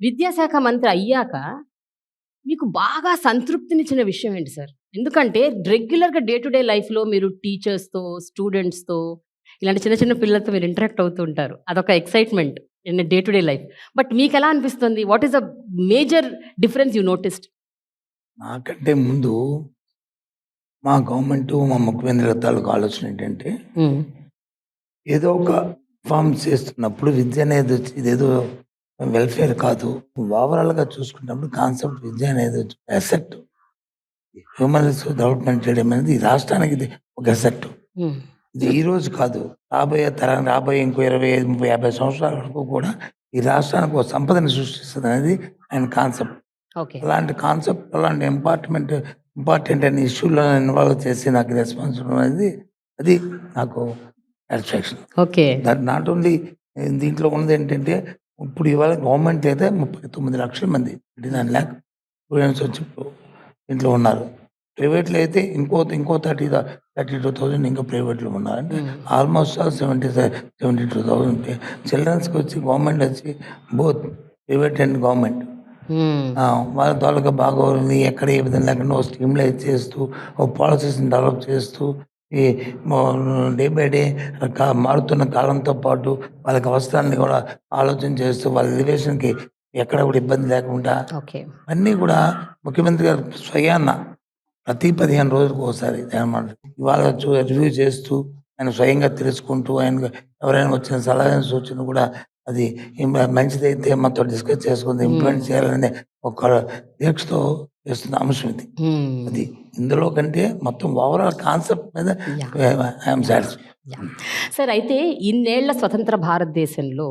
విద్యాశాఖ మంత్రి అయ్యాక మీకు బాగా సంతృప్తినిచ్చిన విషయం ఏంటి సార్? ఎందుకంటే రెగ్యులర్‌గా డే టు డే లైఫ్‌లో మీరు టీచర్స్‌తో, స్టూడెంట్స్‌తో ఇలాంటి చిన్న చిన్న పిల్లలతో మీరు ఇంటరాక్ట్ అవుతూ ఉంటారు. అదొక excitement in day to day life. But మీకెలా అనిపిస్తుంది? What is the major difference you noticed? నాకంటే ముందు మా గవర్నమెంటు, మా ముఖ్యమంత్రి గారి తాలూకా ఆలోచన ఏంటంటే, హ్మ్. ఏదో ఒక ఫార్మ్ చేస్తున్నప్పుడు విద్య అనేది వచ్చి ఇదేదో వెల్ఫేర్ కాదు. ఓవరాల్‌గా చూసుకున్నప్పుడు కాన్సెప్ట్ విద్య అనేది అసెట్. హ్యూమన్ రిసోర్స్ డెవలప్‌మెంట్ చేయడం అనేది ఈ రాష్ట్రానికి ఇది ఒక అసెట్. హ్మ్. ఇది ఈ రోజు కాదు. రాబోయే ఇంకో 25, 30, 50 సంవత్సరాల వరకు కూడా ఈ రాష్ట్రానికి ఒక సంపదని సృష్టిస్తదనేది ఆయన కాన్సెప్ట్. ఓకే. అలాంటి కాన్సెప్ట్, అలాంటి ఇంపార్టెంట్ అయిన ఇష్యూలో ఇన్వాల్వ్ చేసి నాకు రెస్పాన్స్ ఇవ్వడం అనేది అది నాకు satisfaction. Okay. That not only దీంట్లో ఉన్నదేంటంటే, ఇప్పుడు ఇవాళ గవర్నమెంట్ అయితే 39,00,000 మంది 39 లాక్ స్టూడెంట్స్ వచ్చి ఇప్పుడు దీంట్లో ఉన్నారు. ప్రైవేట్‌లో అయితే ఇంకో 32,000 ఇంకా ప్రైవేట్‌లో ఉన్నారు. అంటే హ్మ్. ఆల్మోస్ట్ 72,000 చిల్డ్రన్స్‌కి వచ్చి గవర్నమెంట్ వచ్చి బోత్ ప్రైవేట్ అండ్ గవర్నమెంట్ హ్మ్. వాళ్ళ తాలూకా బాగోగులని ఎక్కడ ఏ విధంగా లేకుండా ఒక స్ట్రీమ్‌లైజ్ చేస్తూ, ఒక పాలసీస్‌ని డెవలప్ చేస్తూ, ఈ డే బై డే మారుతున్న కాలంతో పాటు వాళ్ళకి అవసరాన్ని కూడా ఆలోచన చేస్తూ, వాళ్ళ ఎలివేషన్‌కి ఎక్కడ కూడా ఇబ్బంది లేకుండా ఓకే. అన్నీ కూడా ముఖ్యమంత్రి గారు స్వయాన ప్రతి 15 రోజులకు ఒకసారి ఇవాళ రివ్యూ చేస్తూ, ఆయన స్వయంగా తెలుసుకుంటూ, ఆయన ఎవరైనా వచ్చిన సలహా సూచన కూడా అది మంచిదైతే మనతో డిస్కస్ చేసుకొని ఇంప్లిమెంట్ చేయాలనే ఒక దీక్షతో చేస్తున్న అంశం ఇది. హ్మ్. అది ఇందులో కంటే మొత్తం ఓవరాల్ కాన్సెప్ట్ మీద yeah! I'm satisfied. Yeah! Sir అయితే ఇన్నేళ్ల స్వతంత్ర భారతదేశంలో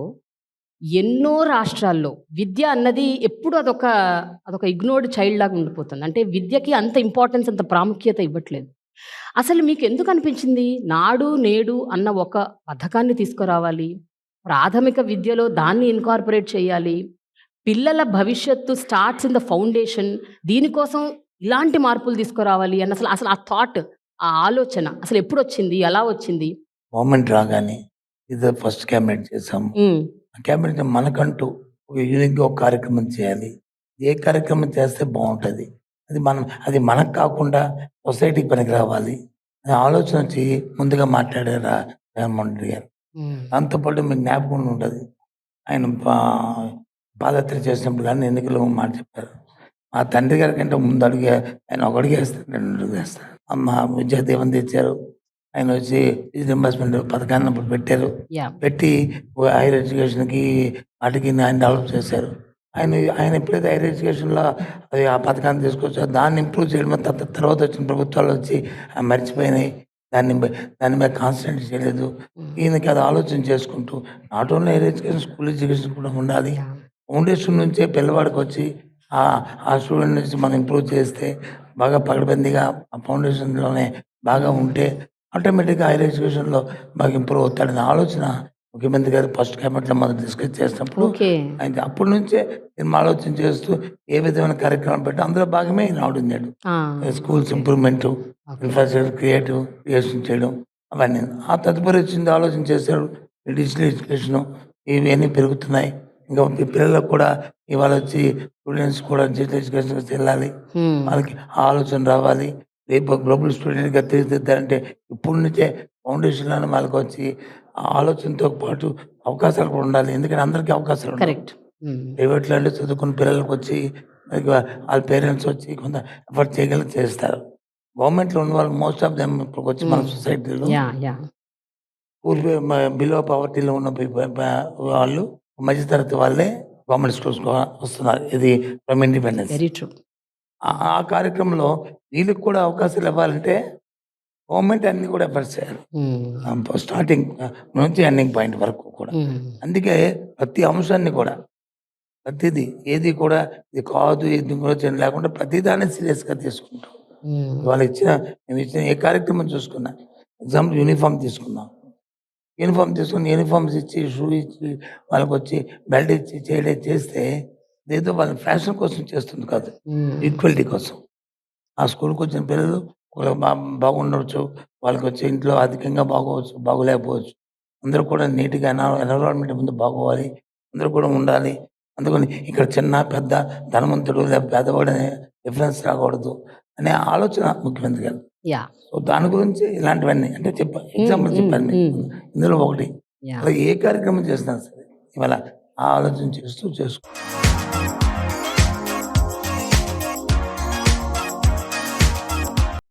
ఎన్నో రాష్ట్రాల్లో విద్య అన్నది ఎప్పుడు అదొక ఇగ్నోర్డ్ చైల్డ్ లాగా ఉండిపోతుంది. అంటే విద్యకి అంత ఇంపార్టెన్స్, అంత ప్రాముఖ్యత ఇవ్వట్లేదు. అసలు మీకెందుకు అనిపించింది? నాడు, నేడు అన్న ఒక పథకాన్ని తీసుకురావాలి. ప్రాథమిక విద్యలో దాన్ని ఇన్కార్పొరేట్ చేయాలి. పిల్లల భవిష్యత్తు స్టార్ట్స్ ఇన్ ద ఫౌండేషన్. దీనికోసం ఇలాంటి మార్పులు తీసుకురావాలి అన్న అసలు అసలు ఆ థాట్, ఆ ఆలోచన అసలెప్పుడొచ్చింది? ఎలా వచ్చింది? గవర్నమెంట్ రాగానే ఇది ఫస్ట్ క్యాబినెట్ చేసాము. హ్మ్. ఆ క్యాబినెట్ మనకంటూ ఒక యూనిక్‌గా ఒక కార్యక్రమం చేయాలి. ఏ కార్యక్రమం చేస్తే బావుంటది. అది మనకు కాకుండా సొసైటీకి పనికి రావాలి అనే ఆలోచన వచ్చి ముందుగా మాట్లాడారు జగన్మోహన్ రెడ్డి గారు. హ్మ్. దాంతో పాటు మీకు జ్ఞాపకం ఉంటది. ఆయన పాదయాత్ర చేసినప్పుడు గాని ఎన్నికల్లో ఒక మాట చెప్పారు. మా తండ్రి గారి కంటే ముందు ఆయన ఒక అడుగేస్తాడు, 2 అడుగులేస్తాడు. అమ్మ విద్యా దీవెన తెచ్చారు. ఆయన వచ్చి ఫీజు రింబర్స్‌మెంట్ పథకాన్ని అప్పుడు పెట్టారు. యాహ్! పెట్టి హైయర్ ఎడ్యుకేషన్‌కి వాటికి ఆయన డెవలప్ చేశారు. ఆయన ఆయన ఎప్పుడైతే హైయర్ ఎడ్యుకేషన్‌లో అది ఆ పథకాన్ని తీసుకొచ్చారో దాన్ని ఇంప్రూవ్ చేయడం తర్వాత వచ్చిన ప్రభుత్వాలు వచ్చి మర్చిపోయినాయి. దాని మీద కాన్సంట్రేట్ చేయలేదు. హ్మ్. ఈయనకి అది ఆలోచన చేసుకుంటూ not only higher education, school education కూడా ఉండాలి. యాహ్! ఫౌండేషన్ నుంచే పిల్లవాడికొచ్చి ఆ స్టూడెంట్ నుంచి మనం ఇంప్రూవ్ చేస్తే బాగా పకడ్బందీగా ఆ ఫౌండేషన్‌లోనే బాగా ఉంటే ఆటోమేటిక్‌గా హైయర్ ఎడ్యుకేషన్‌లో బాగా ఇంప్రూవ్ అవుతాడనే ఆలోచన ముఖ్యమంత్రి గారు ఫస్ట్ క్యాబినెట్‌లో మనం డిస్కస్ చేసినప్పుడు ఓకే. ఆయన అప్పటి నుంచే నేను ఆలోచన చేస్తూ ఏ విధమైన కార్యక్రమం పెట్టి అందులో భాగమే ఈయన ఆడున్నాడు. ఆ! Schools okay. Improvement, okay. Infrastructure creation చేయడం అవన్నీ. ఆ తదుపరి వచ్చింది ఆలోచన చేశారు. డిజిటల్ ఎడ్యుకేషను ఇవన్నీ పెరుగుతున్నాయి. ఇంకా పిల్లలకు కూడా ఇవాళ వచ్చి స్టూడెంట్స్ కూడా డిజిటల్ ఎడ్యుకేషన్‌కి వెళ్ళాలి. హ్మ్. వాళ్ళకి ఆ ఆలోచన రావాలి. రేపు గ్లోబల్ స్టూడెంట్‌గా తీర్చిదిద్దాలంటే ఇప్పటి నుంచే ఫౌండేషన్‌లోనే వాళ్ళకొచ్చి ఆ ఆలోచనతో పాటు అవకాశాలు కూడా ఉండాలి. ఎందుకంటే అందరికీ అవకాశాలు ఉండవు. కరెక్ట్. హ్మ్. ప్రైవేట్‌లో అంటే చదువుకున్న పిల్లలకొచ్చి వాళ్ళ పేరెంట్స్ వచ్చి కొంత ఎఫర్ట్ చేయగలిగి చేస్తారు. గవర్నమెంట్‌లో ఉన్నవాళ్ళు మోస్ట్ ఆఫ్ దెమ్ ఇప్పుడుకొచ్చి మన హ్మ్. సొసైటీలో యాహ్! యాహ్! బిలో పవర్టీలో ఉన్న వాళ్ళు మధ్య తరగతి వాళ్ళే గవర్నమెంట్ స్కూల్స్‌కి వస్తున్నారు. ఇది ఫ్రమ్ ఇండిపెండెన్స్. Very true. ఆ కార్యక్రమంలో వీళ్ళకి కూడా అవకాశాలు ఇవ్వాలంటే గవర్నమెంట్ అన్నీ కూడా ఎఫర్ట్స్ చేయాలి. హ్మ్. స్టార్టింగ్ నుంచి ఎండింగ్ పాయింట్ వరకు కూడా. హ్మ్. అందుకే ప్రతి అంశాన్ని కూడా ప్రతిదీ ఏది కూడా ఇది కాదు, ఇది ఇంకొంచెం లేకుండా ప్రతిదాన్ని సీరియస్‌గా తీసుకుంటాం. హ్మ్. ఇవాళ మేము ఇచ్చిన ఏ కార్యక్రమం చూసుకున్నా, ఎగ్జాంపుల్ యూనిఫార్మ్ తీసుకుందాం. యూనిఫార్మ్స్ ఇచ్చి, షూ ఇచ్చి, వాళ్ళకొచ్చి బెల్ట్ ఇచ్చి చేయడం చేస్తే ఇదేదో వాళ్ళ ఫ్యాషన్ కోసం చేస్తుంది కాదు. హ్మ్. ఈక్వాలిటీ కోసం. ఆ స్కూల్‌కొచ్చిన పిల్లలు బాగుండొచ్చు. వాళ్ళకొచ్చే ఇంట్లో ఆర్థికంగా బాగోవచ్చు, బాగోలేకపోవచ్చు. అందరూ కూడా నీట్‌గా ఎన్విరాన్మెంట్ ముందు బాగోవాలి. అందరూ కూడా ఉండాలి. అందుకని ఇక్కడ చిన్న, పెద్ద, ధనవంతుడు లేదా పేదవాడు అనే డిఫరెన్స్ రాకూడదు అనే ఆలోచన ముఖ్యమంత్రి గారిది. యాహ్! సో, దాని గురించి ఇలాంటివన్నీ అంటే ఎగ్జాంపుల్ చెప్పాను మీకు. ఇందులో ఒకటి. యాహ్! అలా ఏ కార్యక్రమం చేసినా సరే ఇవాళ ఆ ఆలోచన చేస్తూ